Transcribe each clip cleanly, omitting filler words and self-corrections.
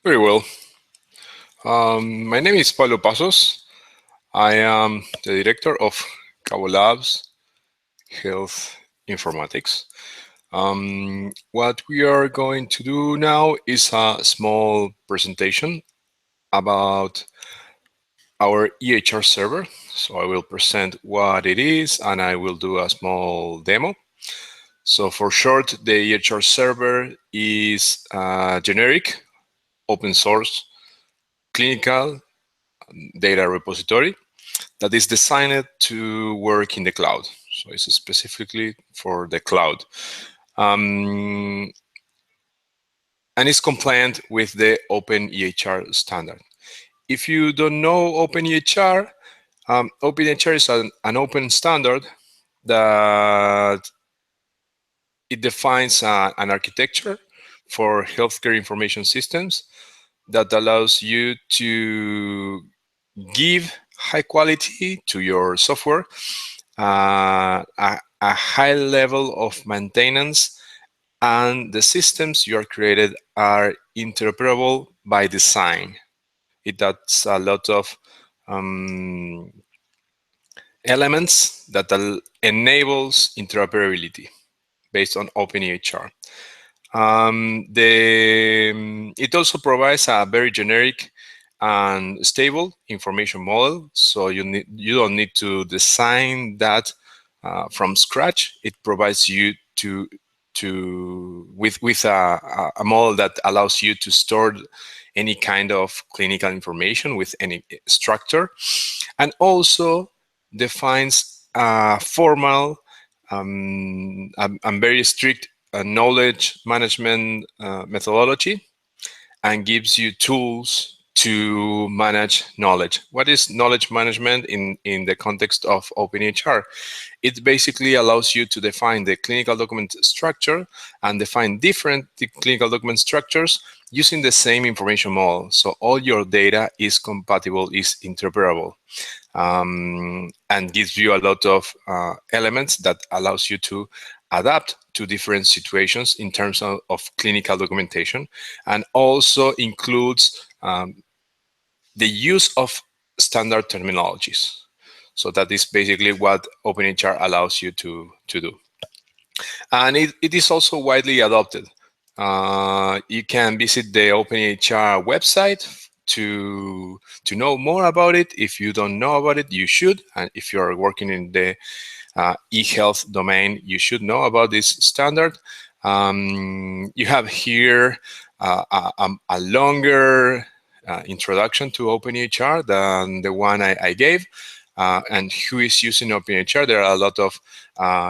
Very well. My name is Pablo Pasos. I am the director of CaboLabs Health Informatics. What we are going to do now is a small presentation about our EHR server. So I will present what it is and I will do a small demo. So for short, the EHR server is a generic open source clinical data repository that is designed to work in the cloud. So it's specifically for the cloud. And it's compliant with the openEHR standard. If you don't know openEHR, openEHR is an open standard that it defines an architecture for healthcare information systems that allows you to give high quality to your software, a high level of maintenance, and the systems you are created are interoperable by design. It does a lot of elements that enables interoperability based on openEHR. It also provides a very generic and stable information model, so you don't need to design that from scratch. It provides you with a model that allows you to store any kind of clinical information with any structure, and also defines a formal and very strict knowledge management methodology, and gives you tools to manage knowledge. What is knowledge management in the context of openEHR? It basically allows you to define the clinical document structure and define different clinical document structures using the same information model. So all your data is compatible, is interoperable, and gives you a lot of elements that allows you to adapt to different situations in terms of clinical documentation, and also includes the use of standard terminologies. So that is basically what openEHR allows you to do. And it is also widely adopted. You can visit the openEHR website to know more about it. If you don't know about it, you should. And if you are working in the e-health domain, you should know about this standard. You have here a longer introduction to openEHR than the one I gave. And who is using openEHR? There are a lot of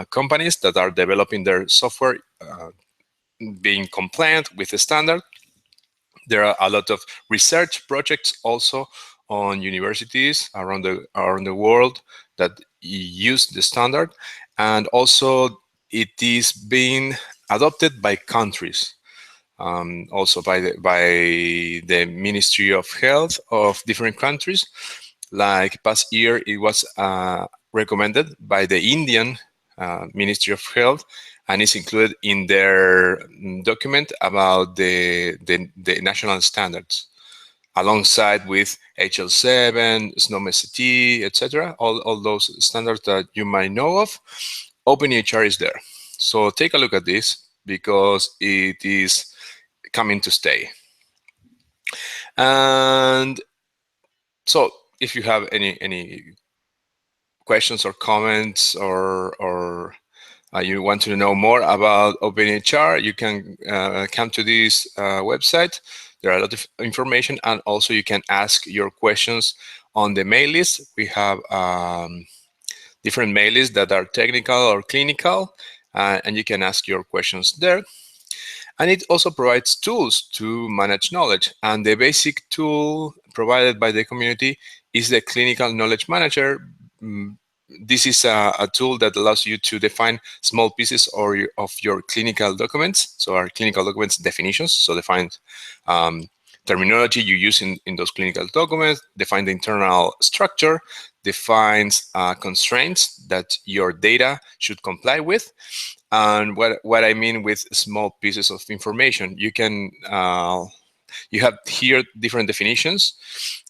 companies that are developing their software being compliant with the standard. There are a lot of research projects also on universities around the world that use the standard, and also it is being adopted by countries, also by the Ministry of Health of different countries. Like past year, it was recommended by the Indian Ministry of Health, and is included in their document about the national standards, alongside with HL7, SNOMED, etc. All those standards that you might know of. openEHR is there. So take a look at this, because it is coming to stay. And so if you have any questions or comments, or you want to know more about openEHR, you can come to this website. There are a lot of information, and also you can ask your questions on the mail list. We have different mail lists that are technical or clinical, and you can ask your questions there. And it also provides tools to manage knowledge. And the basic tool provided by the community is the Clinical Knowledge Manager. This is a tool that allows you to define small pieces of your clinical documents. So our clinical documents definitions, so define terminology you use in those clinical documents, define the internal structure, defines constraints that your data should comply with. And what I mean with small pieces of information, you can You have here different definitions.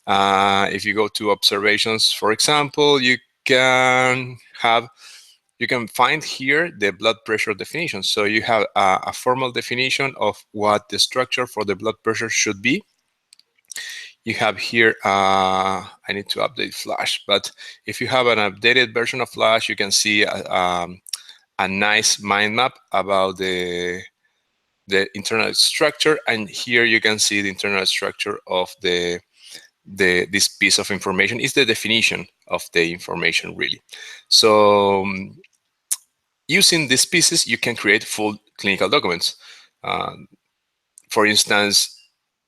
If you go to observations, for example, you can find here the blood pressure definition. So you have a formal definition of what the structure for the blood pressure should be. You have here, I need to update Flash, but if you have an updated version of Flash, you can see a nice mind map about the internal structure, and here you can see the internal structure of this piece of information. Is the definition of the information, really. So using these pieces, you can create full clinical documents. For instance,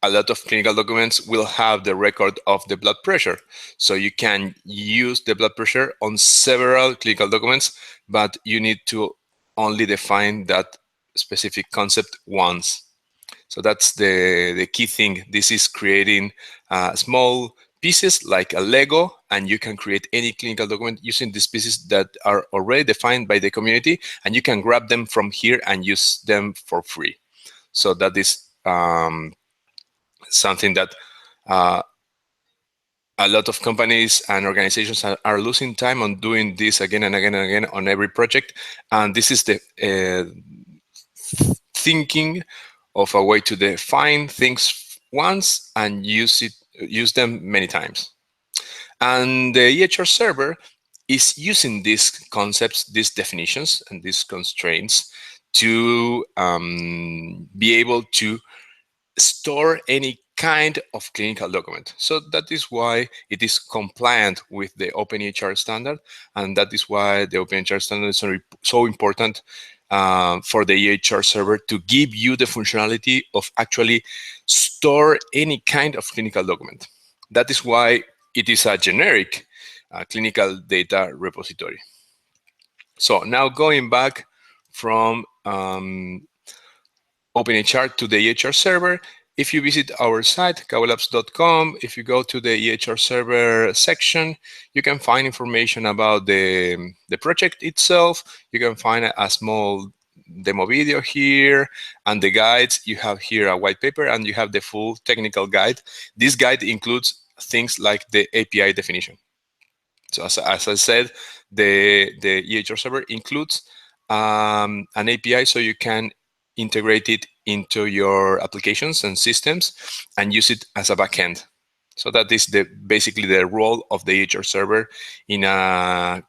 a lot of clinical documents will have the record of the blood pressure. So you can use the blood pressure on several clinical documents, but you need to only define that specific concept once. So that's the key thing. This is creating small pieces like a Lego, and you can create any clinical document using these pieces that are already defined by the community, and you can grab them from here and use them for free. So that is something that a lot of companies and organizations are losing time on doing this again and again and again on every project. And this is the thinking of a way to define things once and use them many times. And the EHRServer is using these concepts, these definitions, and these constraints to be able to store any kind of clinical document. So that is why it is compliant with the openEHR standard, and that is why the openEHR standard is so important for the EHRServer to give you the functionality of actually store any kind of clinical document. That is why it is a generic clinical data repository. So now going back from openEHR to the EHRServer, if you visit our site, CaboLabs.com, if you go to the EHRServer section, you can find information about the project itself. You can find a small demo video here, and the guides. You have here a white paper, and you have the full technical guide. This guide includes things like the API definition. So as I said, the EHRServer includes an API, so you can integrate it into your applications and systems and use it as a backend. So that is basically the role of the EHRServer in a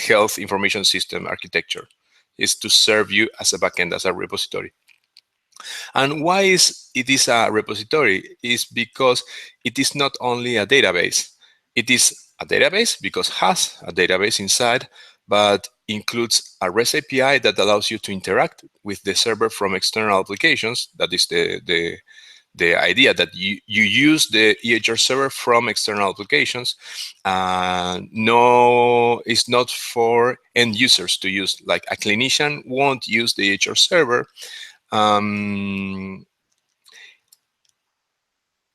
health information system architecture, is to serve you as a backend, as a repository. And why it is a repository? Is because it is not only a database. It is a database because it has a database inside, but includes a REST API that allows you to interact with the server from external applications. That is the idea, that you use the EHRServer from external applications. No, it's not for end users to use. Like a clinician won't use the EHRServer. And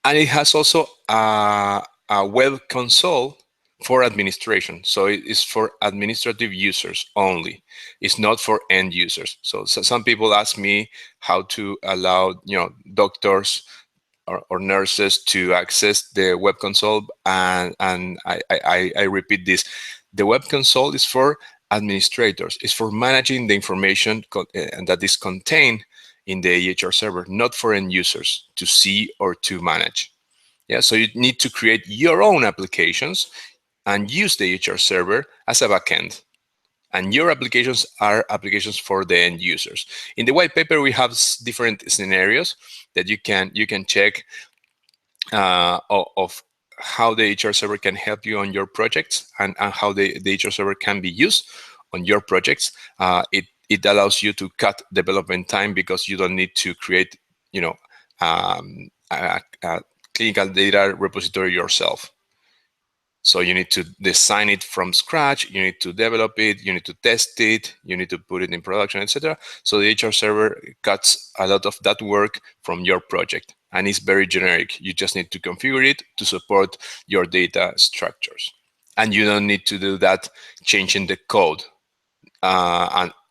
it has also a web console for administration. So it is for administrative users only. It's not for end users. So some people ask me how to allow doctors or nurses to access the web console, and I repeat this. The web console is for administrators. It's for managing the information that is contained in the EHRServer, not for end users to see or to manage. Yeah, so you need to create your own applications and use the EHRServer as a backend. And your applications are applications for the end users. In the white paper, we have different scenarios that you can check of how the EHRServer can help you on your projects, and how the EHRServer can be used on your projects. It allows you to cut development time because you don't need to create, a clinical data repository yourself. So you need to design it from scratch, you need to develop it, you need to test it, you need to put it in production, etc. So the EHRServer cuts a lot of that work from your project, and it's very generic. You just need to configure it to support your data structures. And you don't need to do that changing the code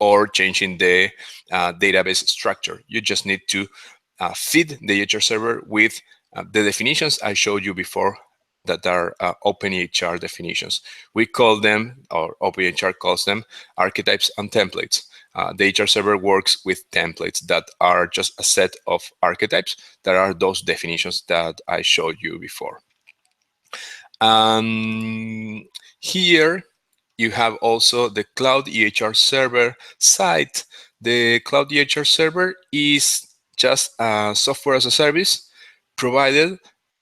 or changing the database structure. You just need to feed the EHR server with the definitions I showed you before that are openEHR definitions. We call them, or openEHR calls them, archetypes and templates. The EHR server works with templates that are just a set of archetypes that are those definitions that I showed you before. Here you have also the Cloud EHR Server site. The Cloud EHR Server is just a software as a service provided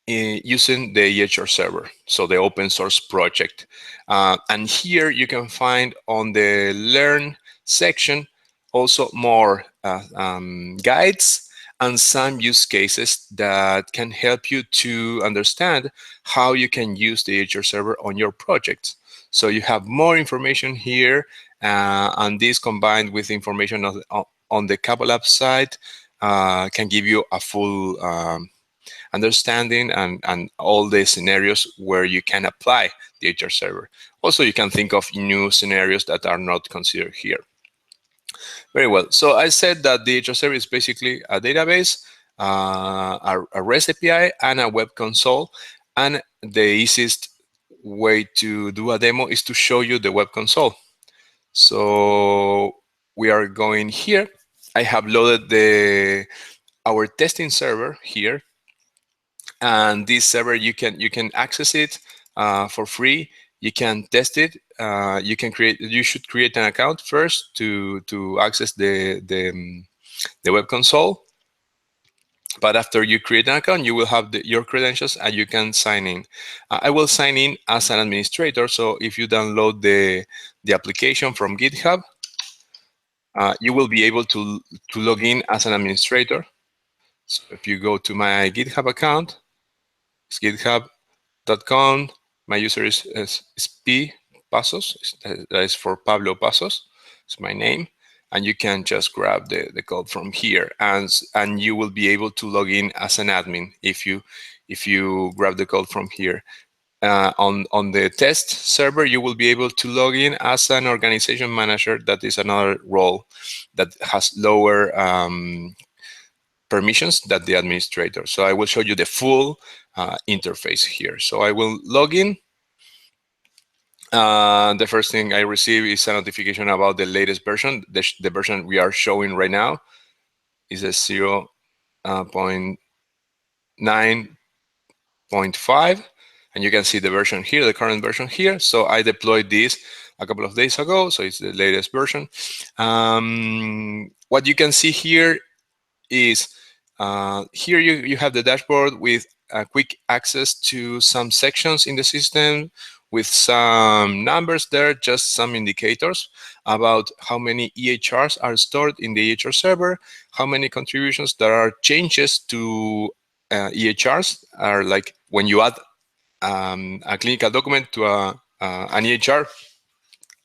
using the EHR Server, so the open source project. And here you can find on the Learn section also more guides and some use cases that can help you to understand how you can use the EHR Server on your project. So you have more information here, and this combined with information on the CaboLabs site can give you a full understanding and all the scenarios where you can apply the EHR Server. Also, you can think of new scenarios that are not considered here. Very well. So I said that the EHR Server is basically a database, a REST API, and a web console. And the easiest way to do a demo is to show you the web console. So we are going here. I have loaded our testing server here, and this server you can access it for free. You can test it. You should create an account first to access the web console. But after you create an account, you will have your credentials and you can sign in. I will sign in as an administrator. So if you download the application from GitHub, you will be able to log in as an administrator. So if you go to my GitHub account, it's github.com. My user is P Pasos. That is for Pablo Pasos. It's my name. And you can just grab the code from here, and you will be able to log in as an admin if you grab the code from here. On the test server, you will be able to log in as an organization manager. That is another role that has lower permissions than the administrator. So I will show you the full interface here. So I will log in. The first thing I receive is a notification about the latest version. The version we are showing right now is a 0.9.5, and you can see the version here, the current version here. So I deployed this a couple of days ago, so it's the latest version. What you can see here is here you have the dashboard with quick access to some sections in the system, with some numbers there, just some indicators about how many EHRs are stored in the EHR server, how many contributions there are, changes to EHRs are like when you add a clinical document to an EHR,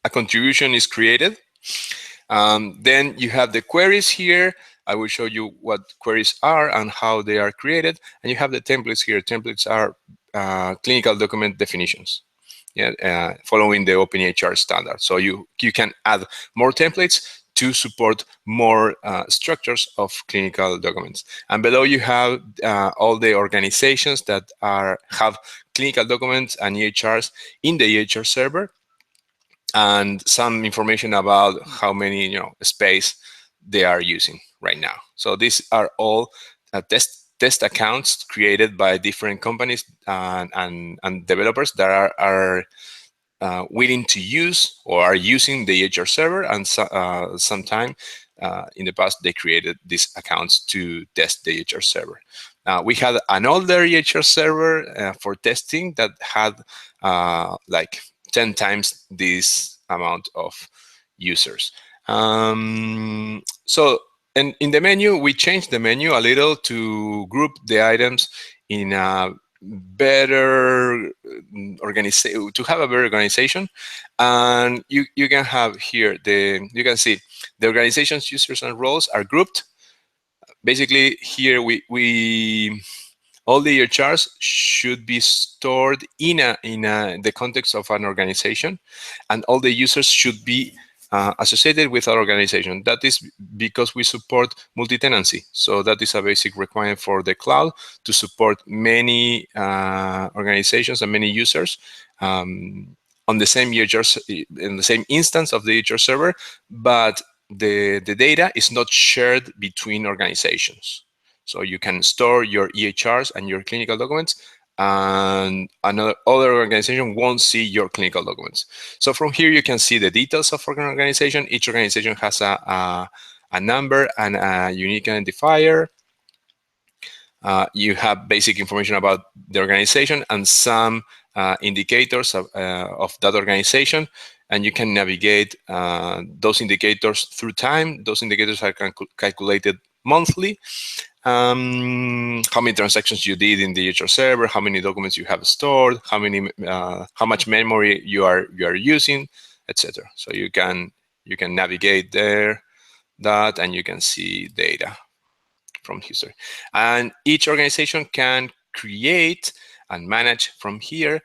a contribution is created. Then you have the queries here. I will show you what queries are and how they are created. And you have the templates here. Templates are clinical document definitions, following the openEHR standard. So you can add more templates to support more structures of clinical documents. And below you have all the organizations that have clinical documents and EHRs in the EHR server, and some information about how many space they are using right now. So these are all test accounts created by different companies and developers that are willing to use or are using the EHR server, and sometime in the past they created these accounts to test the EHR server. We had an older EHR server for testing that had like 10 times this amount of users. So and in the menu, we changed the menu a little to group the items in a better organization, to have a better organization. And you can have here you can see the organization's users and roles are grouped. Basically here we all the EHRs should be stored in the context of an organization, and all the users should be associated with our organization. That is because we support multi-tenancy. So that is a basic requirement for the cloud to support many organizations and many users on the same in the same instance of the EHR server, but the data is not shared between organizations. So you can store your EHRs and your clinical documents, and another other organization won't see your clinical documents. So from here you can see the details of an organization. Each organization has a number and a unique identifier. You have basic information about the organization and some indicators of that organization, and you can navigate those indicators through time. Those indicators are calculated monthly. How many transactions you did in the EHR server, how many documents you have stored, how much memory you are using, etc. So you can navigate there, and you can see data from history. And each organization can create and manage from here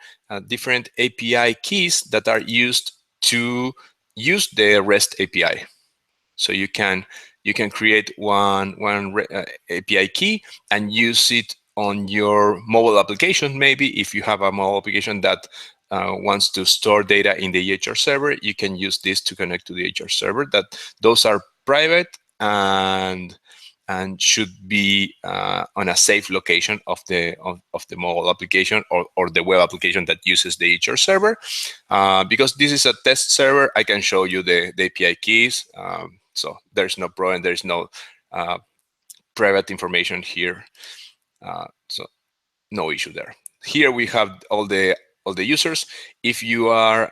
different API keys that are used to use the REST API. So you can create one API key and use it on your mobile application. Maybe if you have a mobile application that wants to store data in the EHR server, you can use this to connect to the EHR server. Those are private and should be on a safe location of the mobile application or the web application that uses the EHR server. Because this is a test server, I can show you the API keys. So there's no problem. There's no private information here. So no issue there. Here we have all the users. If you are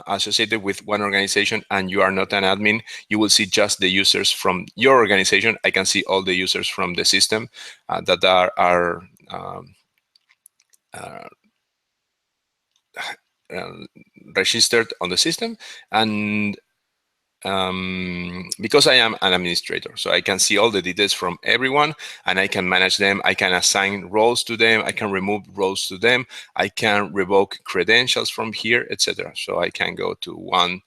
associated with one organization and you are not an admin, you will see just the users from your organization. I can see all the users from the system that are registered on the system. And because I am an administrator, so I can see all the details from everyone and I can manage them. I can assign roles to them. I can remove roles to them. I can revoke credentials from here, etc. So I can go to one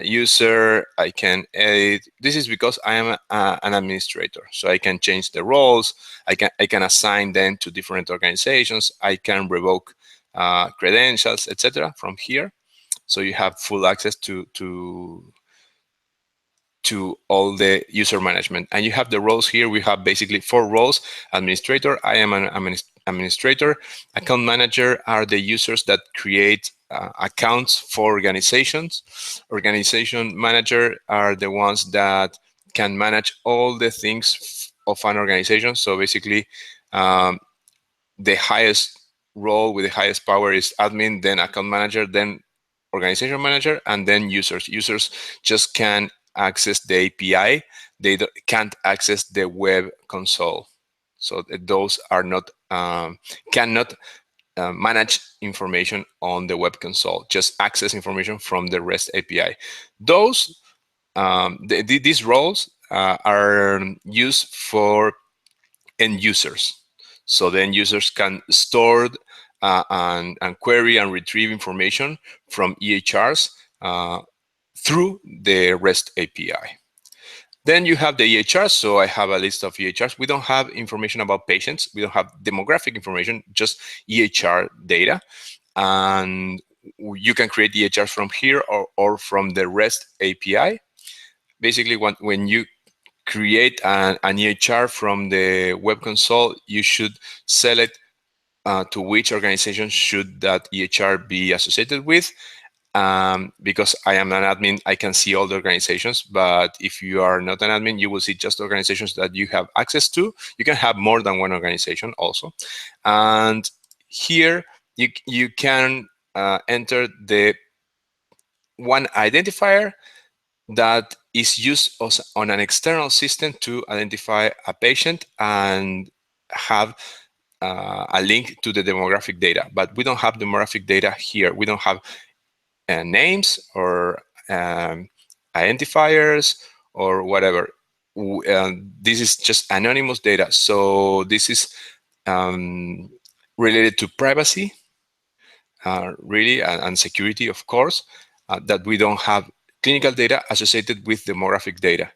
user. I can edit. This is because I am an administrator, so I can change the roles. I can assign them to different organizations. I can revoke credentials, etc. from here. So you have full access to all the user management. And you have the roles here. We have basically 4 roles. Administrator, I am an administrator. Account manager are the users that create accounts for organizations. Organization manager are the ones that can manage all the things of an organization. So basically, the highest role with the highest power is admin, then account manager, then organization manager, and then users. Users just can access the API. They can't access the web console. So those are not cannot manage information on the web console. Just access information from the REST API. Those these roles are used for end users. So then users can store and query and retrieve information from EHRs through the REST API. Then you have the EHRs. So I have a list of EHRs. We don't have information about patients. We don't have demographic information, just EHR data. And you can create EHRs from here or from the REST API. Basically, when you create an EHR from the web console, you should select to which organization should that EHR be associated with. Because I am an admin, I can see all the organizations, but if you are not an admin, you will see just organizations that you have access to. You can have more than one organization also. And here you can enter the one identifier that is used also on an external system to identify a patient and have a link to the demographic data. But we don't have demographic data here. We don't have names or identifiers or whatever. This is just anonymous data. So this is related to privacy, really, and security, of course, that we don't have clinical data associated with demographic data.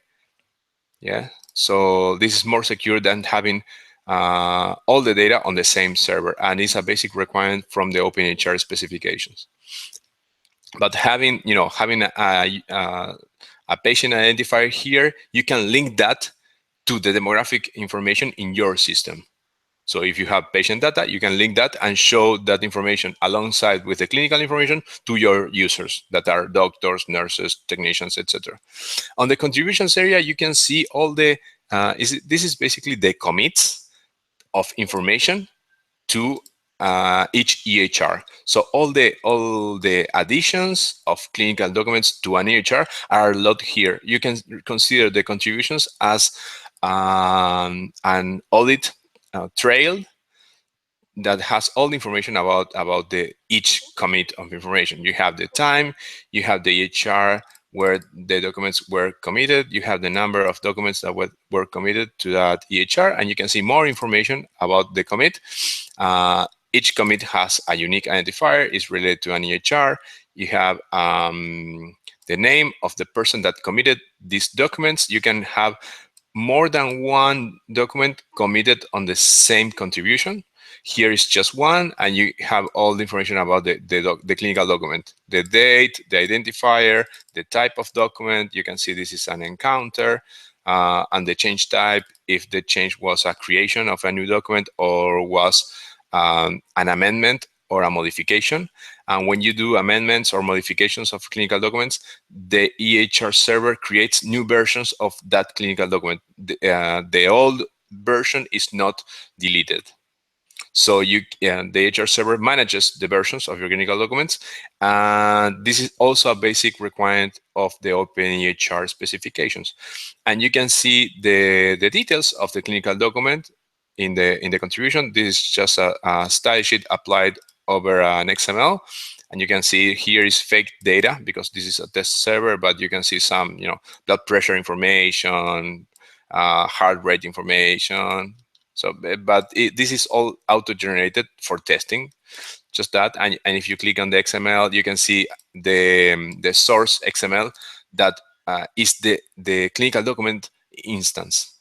Yeah, so this is more secure than having all the data on the same server, and it's a basic requirement from the openEHR specifications. But having a patient identifier here, you can link that to the demographic information in your system. So if you have patient data, you can link that and show that information alongside with the clinical information to your users that are doctors, nurses, technicians, etc. On the contributions area, you can see all the, this is basically the commits of information to each EHR. So all the additions of clinical documents to an EHR are logged here. You can consider the contributions as an audit trail that has all the information about the each commit of information. You have the time, you have the EHR where the documents were committed, you have the number of documents that were committed to that EHR, and you can see more information about the commit. Each commit has a unique identifier, is related to an EHR. You have the name of the person that committed these documents. You can have more than one document committed on the same contribution. Here is just one, and you have all the information about the clinical document, the date, the identifier, the type of document. You can see this is an encounter, and the change type, if the change was a creation of a new document or was an amendment or a modification. And when you do amendments or modifications of clinical documents, the EHRServer creates new versions of that clinical document. The old version is not deleted. So the EHRServer manages the versions of your clinical documents. And this is also a basic requirement of the openEHR specifications. And you can see the details of the clinical document in the contribution. This is just a style sheet applied over an XML. And you can see here is fake data because this is a test server, but you can see some blood pressure information, heart rate information. So, but this is all auto-generated for testing, just that. And if you click on the XML, you can see the source XML that is the clinical document instance.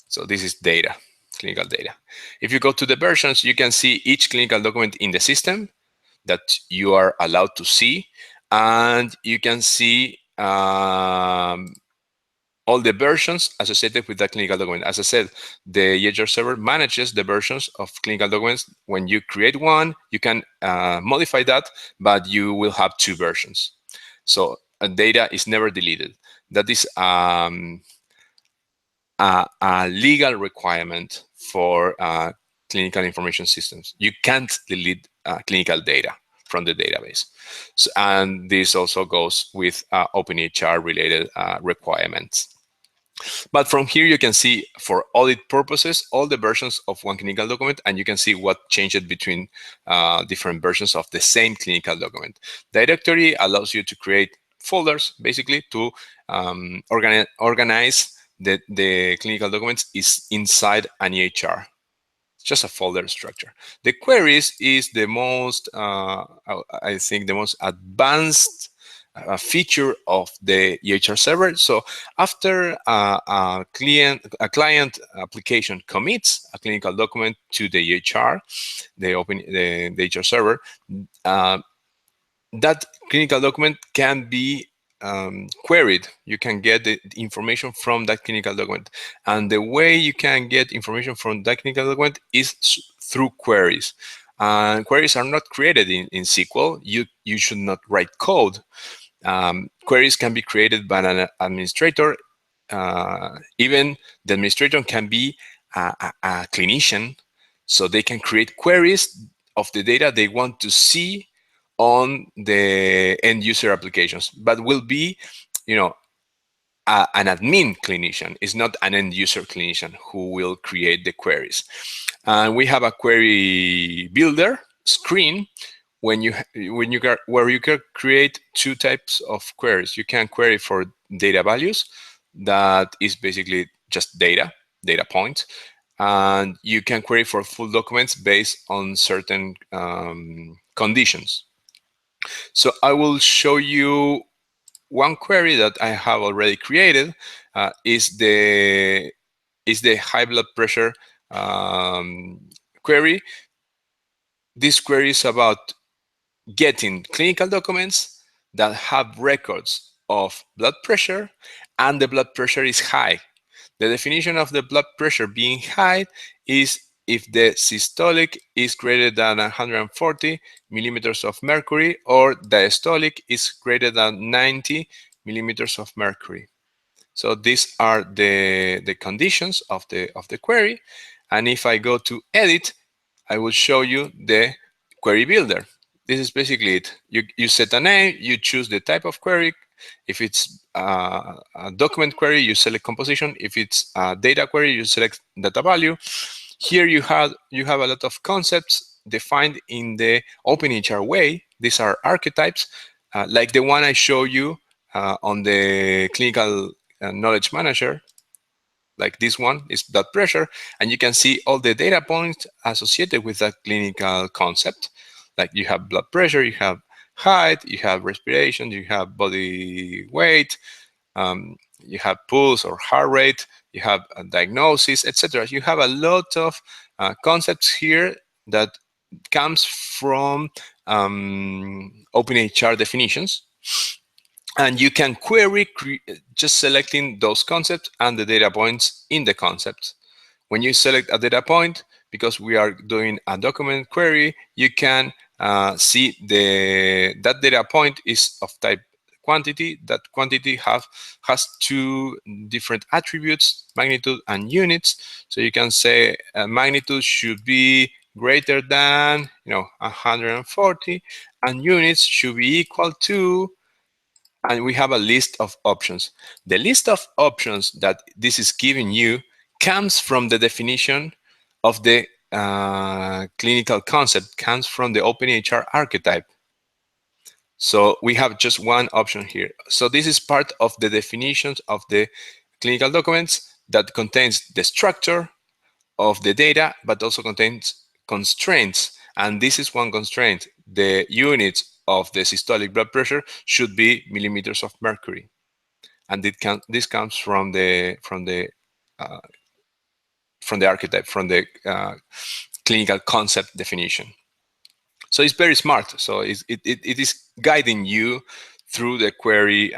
So this is data, clinical data. If you go to the versions, you can see each clinical document in the system that you are allowed to see, and you can see all the versions associated with that clinical document. As I said, the EHRServer manages the versions of clinical documents. When you create one, you can modify that, but you will have two versions. So data is never deleted. That is a legal requirement for clinical information systems. You can't delete clinical data from the database. So, and this also goes with openEHR related requirements. But from here, you can see for audit purposes, all the versions of one clinical document, and you can see what changed between different versions of the same clinical document. Directory allows you to create folders, basically, to organize the clinical documents is inside an EHR. It's just a folder structure. The queries is the most, I think, the most advanced feature of the EHRServer. So after a client application commits a clinical document to the EHR, the EHRServer, that clinical document can be queried. You can get the information from that clinical document. And the way you can get information from that clinical document is through queries. And queries are not created in SQL. You should not write code. Queries can be created by an administrator. Even the administrator can be a clinician, so they can create queries of the data they want to see on the end user applications, but will be, an admin clinician. It's not an end user clinician who will create the queries. And we have a query builder screen where you can create two types of queries. You can query for data values, that is basically just data points, and you can query for full documents based on certain conditions. So I will show you one query that I have already created is the high blood pressure query. This query is about getting clinical documents that have records of blood pressure and the blood pressure is high. The definition of the blood pressure being high is if the systolic is greater than 140 millimeters of mercury or diastolic is greater than 90 millimeters of mercury. So these are the conditions of the query. And if I go to edit, I will show you the query builder. This is basically it. You set a name, you choose the type of query. If it's a document query, you select composition. If it's a data query, you select data value. Here you have a lot of concepts defined in the openEHR way. These are archetypes, like the one I show you on the clinical knowledge manager. Like this one is blood pressure, and you can see all the data points associated with that clinical concept. Like you have blood pressure, you have height, you have respiration, you have body weight, you have pulse or heart rate, you have a diagnosis, etc. You have a lot of concepts here that comes from openEHR definitions. And you can query just selecting those concepts and the data points in the concepts. When you select a data point, because we are doing a document query, you can see that data point is of type quantity. That quantity has two different attributes, magnitude and units. So you can say magnitude should be greater than 140, and units should be equal to, and we have a list of options. The list of options that this is giving you comes from the definition of the clinical concept, comes from the openEHR archetype. So we have just one option here. So this is part of the definitions of the clinical documents that contains the structure of the data, but also contains constraints. And this is one constraint. The units of the systolic blood pressure should be millimeters of mercury. And this comes from the archetype, from the clinical concept definition. So it's very smart. So it is guiding you through the query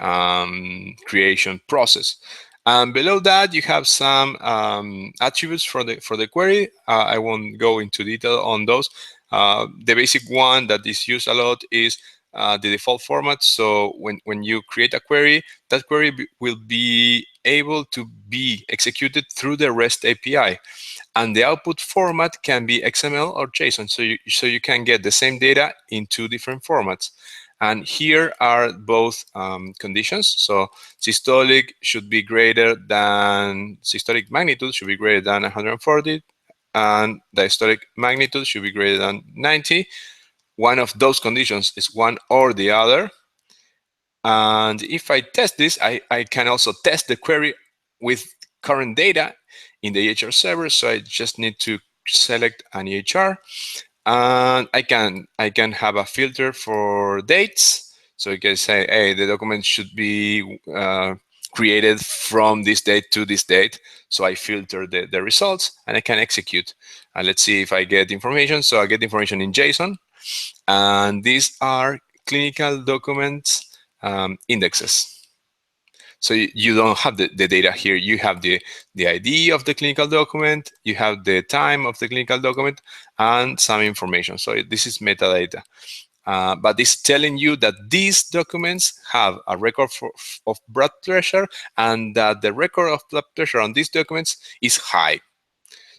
creation process. And below that, you have some attributes for the query. I won't go into detail on those. The basic one that is used a lot is the default format. So when you create a query, that query will be able to be executed through the REST API. And the output format can be XML or JSON. So you can get the same data in two different formats. And here are both conditions. So systolic magnitude should be greater than 140, and diastolic magnitude should be greater than 90. One of those conditions is one or the other. And if I test this, I can also test the query with current data in the EHRServer. So I just need to select an EHR, and I can have a filter for dates. So you can say, hey, the document should be created from this date to this date. So I filter the results and I can execute. And let's see if I get information. So I get information in JSON, and these are clinical documents indexes. So you don't have the data here. You have the ID of the clinical document, you have the time of the clinical document, and some information. So this is metadata. But it's telling you that these documents have a record of blood pressure, and that the record of blood pressure on these documents is high.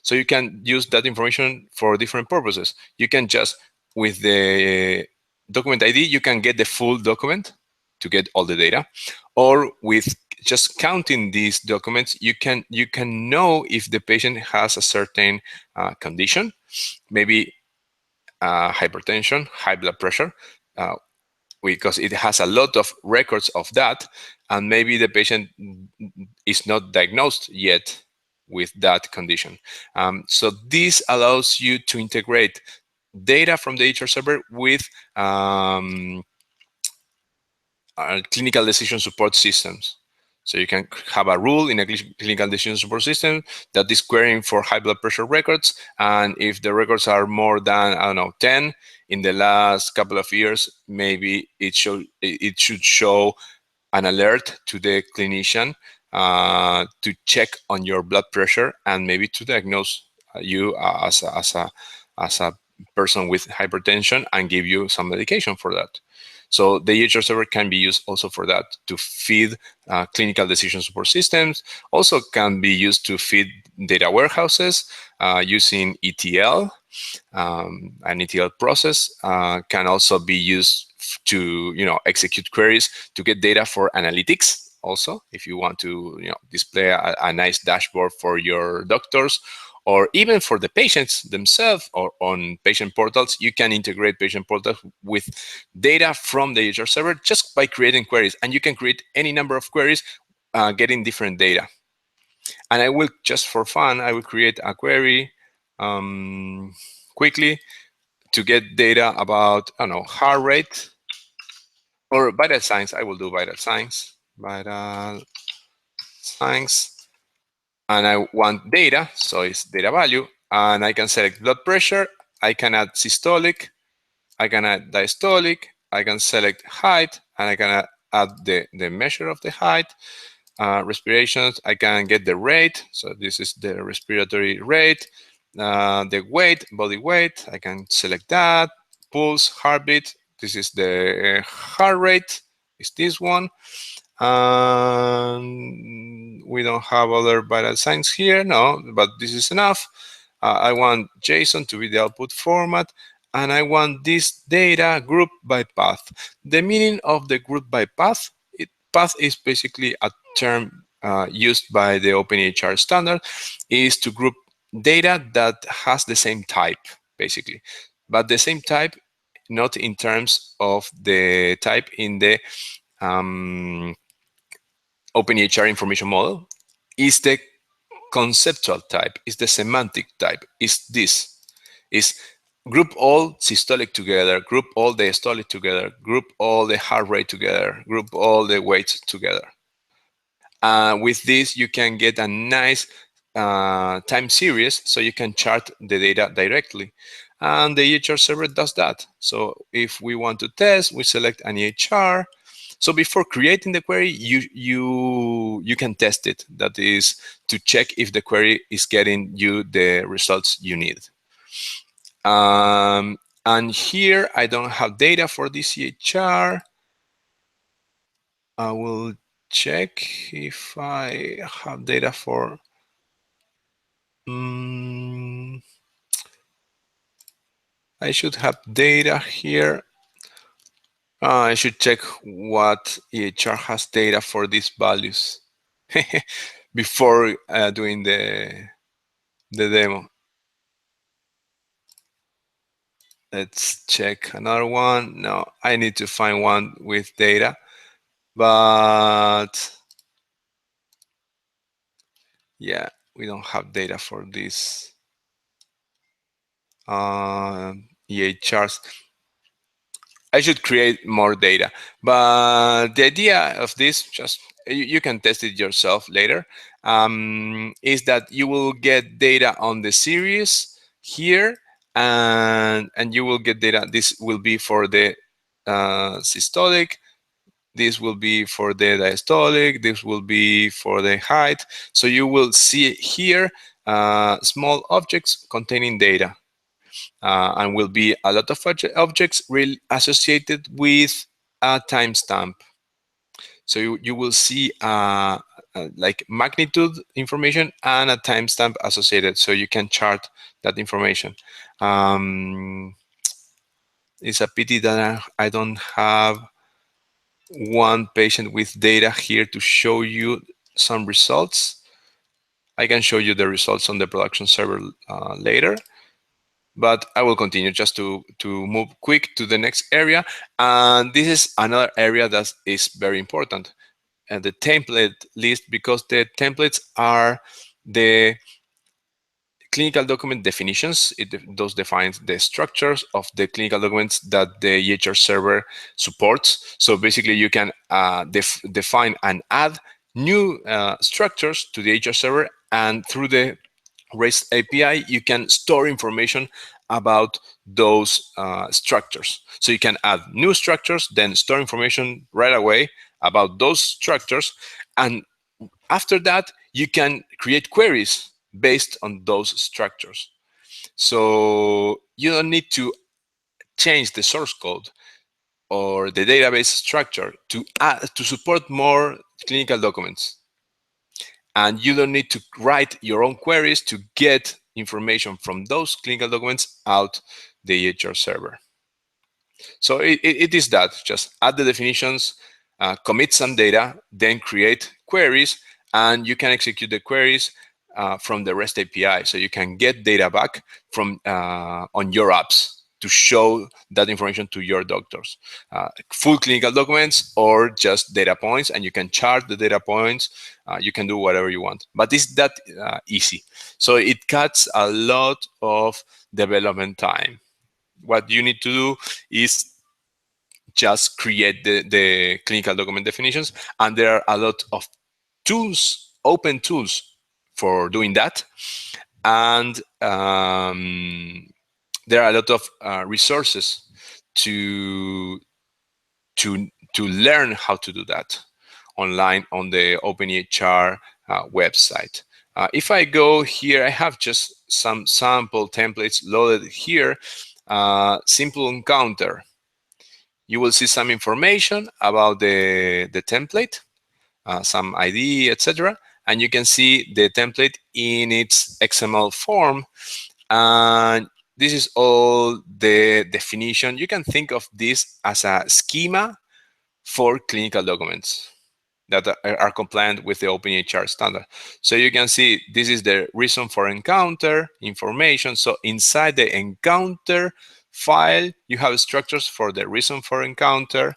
So you can use that information for different purposes. You can just, with the document ID, you can get the full document to get all the data, or with just counting these documents, you can know if the patient has a certain condition, maybe hypertension, high blood pressure, because it has a lot of records of that, and maybe the patient is not diagnosed yet with that condition. So this allows you to integrate data from the EHRServer with clinical decision support systems. So you can have a rule in a clinical decision support system that is querying for high blood pressure records, and if the records are more than, I don't know, 10 in the last couple of years, maybe it should show an alert to the clinician to check on your blood pressure and maybe to diagnose you as a person with hypertension and give you some medication for that. So the EHRServer can be used also for that, to feed clinical decision support systems. Also can be used to feed data warehouses using ETL. An ETL process can also be used to execute queries to get data for analytics. Also, if you want to display a nice dashboard for your doctors, or even for the patients themselves, or on patient portals, you can integrate patient portals with data from the EHRServer just by creating queries. And you can create any number of queries getting different data. And I will, just for fun, I will create a query quickly to get data about, I don't know, heart rate or vital signs. I will do vital signs. Vital signs. And I want data, so it's data value. And I can select blood pressure. I can add systolic. I can add diastolic. I can select height, and I can add the measure of the height. Respirations, I can get the rate. So this is the respiratory rate. The weight, body weight, I can select that. Pulse, heartbeat, this is the heart rate, is this one. We don't have other vital signs here, no, but this is enough. I want JSON to be the output format, and I want this data grouped by path. The meaning of the group by path, path is basically a term used by the openEHR standard, is to group data that has the same type, basically. But the same type, not in terms of the type in the openEHR information model, is the conceptual type, is the semantic type, is this. Is group all systolic together, group all diastolic together, group all the heart rate together, group all the weights together. With this, you can get a nice time series, so you can chart the data directly. And the EHRServer does that. So if we want to test, we select an EHR. So before creating the query, you can test it. That is to check if the query is getting you the results you need. And here I don't have data for this EHR. I will check if I have data for I should have data here. I should check what EHR has data for these values before doing the demo. Let's check another one. No, I need to find one with data, but yeah, we don't have data for these EHRs. I should create more data, but the idea of this, just you can test it yourself later, is that you will get data on the series here, and you will get data. This will be for the systolic, this will be for the diastolic, this will be for the height. So you will see here small objects containing data. And will be a lot of objects associated with a timestamp. So you will see like magnitude information and a timestamp associated, so you can chart that information. It's a pity that I don't have one patient with data here to show you some results. I can show you the results on the production server later. But I will continue just to move quick to the next area. And this is another area that is very important, and the template list, because the templates are the clinical document definitions. Those defines the structures of the clinical documents that the EHR server supports. So basically, you can define and add new structures to the EHR server, and through the REST API, you can store information about those structures. So you can add new structures, then store information right away about those structures, and after that, you can create queries based on those structures. So you don't need to change the source code or the database structure to support more clinical documents. And you don't need to write your own queries to get information from those clinical documents out the EHR server. So it is that. Just add the definitions, commit some data, then create queries, and you can execute the queries from the REST API. So you can get data back from on your apps to show that information to your doctors. Full clinical documents or just data points, and you can chart the data points. You can do whatever you want, but it's that easy. So it cuts a lot of development time. What you need to do is just create the clinical document definitions, and there are a lot of tools, open tools for doing that, and there are a lot of resources to to learn how to do that online on the openEHR website. If I go here, I have just some sample templates loaded here. Simple encounter. You will see some information about the template, some ID, etc. And you can see the template in its XML form. And this is all the definition. You can think of this as a schema for clinical documents that are compliant with the openEHR standard. So you can see this is the reason for encounter information. So inside the encounter file, you have structures for the reason for encounter.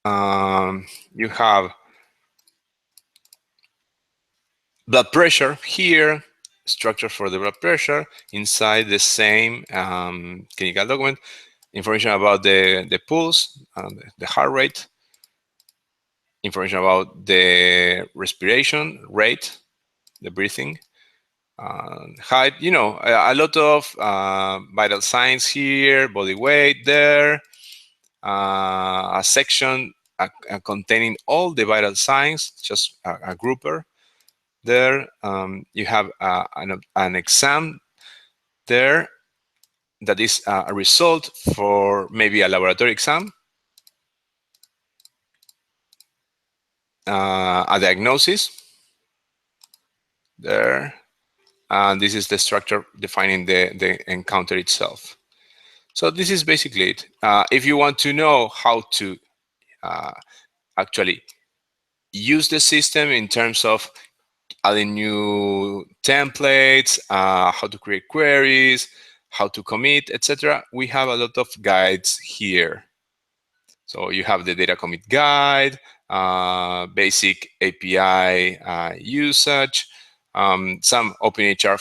You have blood pressure here, structure for the blood pressure inside the same clinical document, information about the pulse, the heart rate, information about the respiration rate, the breathing, height, a lot of vital signs here, body weight there, a section containing all the vital signs, just a grouper there. You have an exam there that is a result for maybe a laboratory exam, a diagnosis there, and this is the structure defining the encounter itself. So this is basically it. If you want to know how to actually use the system in terms of adding new templates, how to create queries, how to commit, etc., we have a lot of guides here. So you have the data commit guide, basic API usage, some openEHR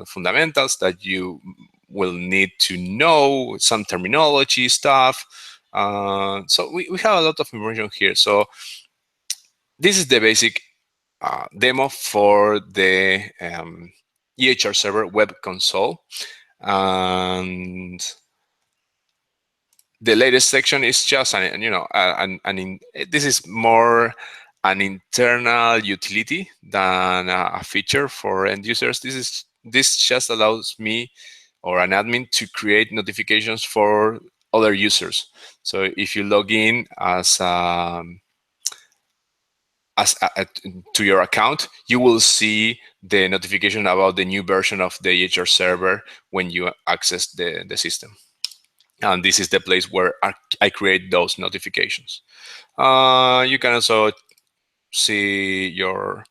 fundamentals that you will need to know, some terminology stuff. So we have a lot of information here. So this is the basic demo for the EHRServer web console. And the latest section is just this is more an internal utility than a feature for end users. This just allows me or an admin to create notifications for other users. So if you log in as to your account, you will see the notification about the new version of the EHRServer when you access the system. And this is the place where I create those notifications. You can also see your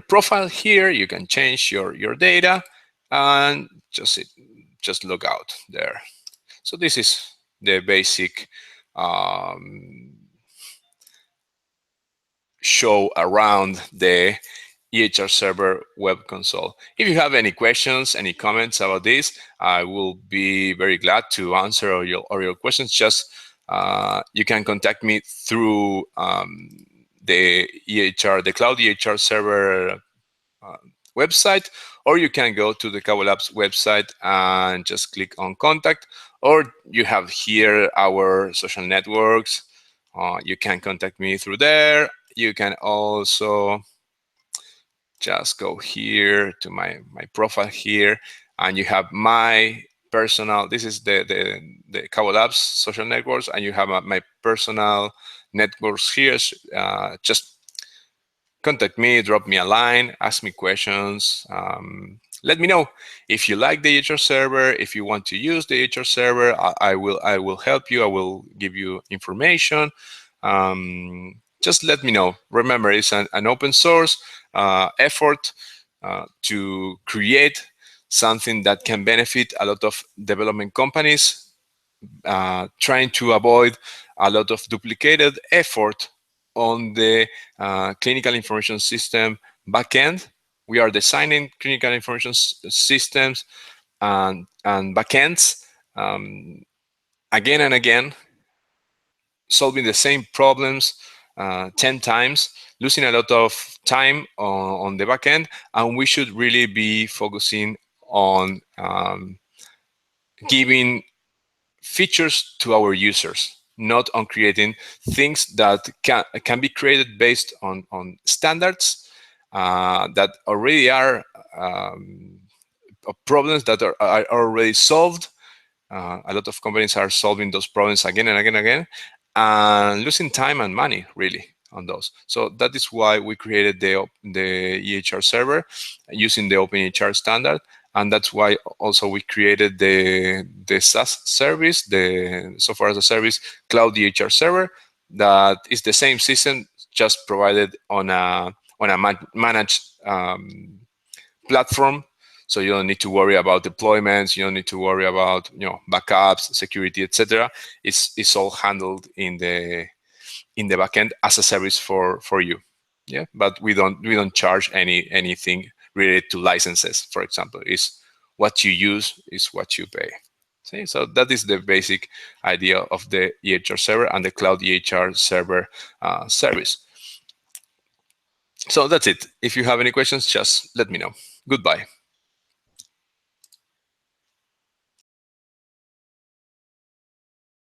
profile here. You can change your data and just log out there. So this is the basic show around the EHR Server web console. If you have any questions, any comments about this, I will be very glad to answer all your questions. Just you can contact me through the Cloud EHR Server website, or you can go to the CaboLabs website and just click on contact, or you have here our social networks. You can contact me through there. You can also just go here to my profile here, and you have my personal, this is the CaboLabs social networks, and you have my personal networks here. Just contact me, drop me a line, ask me questions. Let me know if you like the EHR server. If you want to use the EHR server, I will help you. I will give you information. Just let me know. Remember, it's an open source effort to create something that can benefit a lot of development companies, trying to avoid a lot of duplicated effort on the clinical information system backend. We are designing clinical information systems and backends again and again, solving the same problems 10 times, losing a lot of time on the backend, and we should really be focusing on giving features to our users, not on creating things that can be created based on standards that already are problems that are already solved. A lot of companies are solving those problems again and again and again, and losing time and money really on those. So that is why we created the EHR server using the openEHR standard, and that's why also we created the SaaS service, the software as a service cloud EHR server, that is the same system, just provided on a managed platform. So you don't need to worry about deployments. You don't need to worry about backups, security, etc. It's all handled in the backend as a service for you. Yeah, but we don't charge anything related to licenses. For example, is what you use is what you pay. See, so that is the basic idea of the EHR server and the cloud EHR server service. So that's it. If you have any questions, just let me know. Goodbye.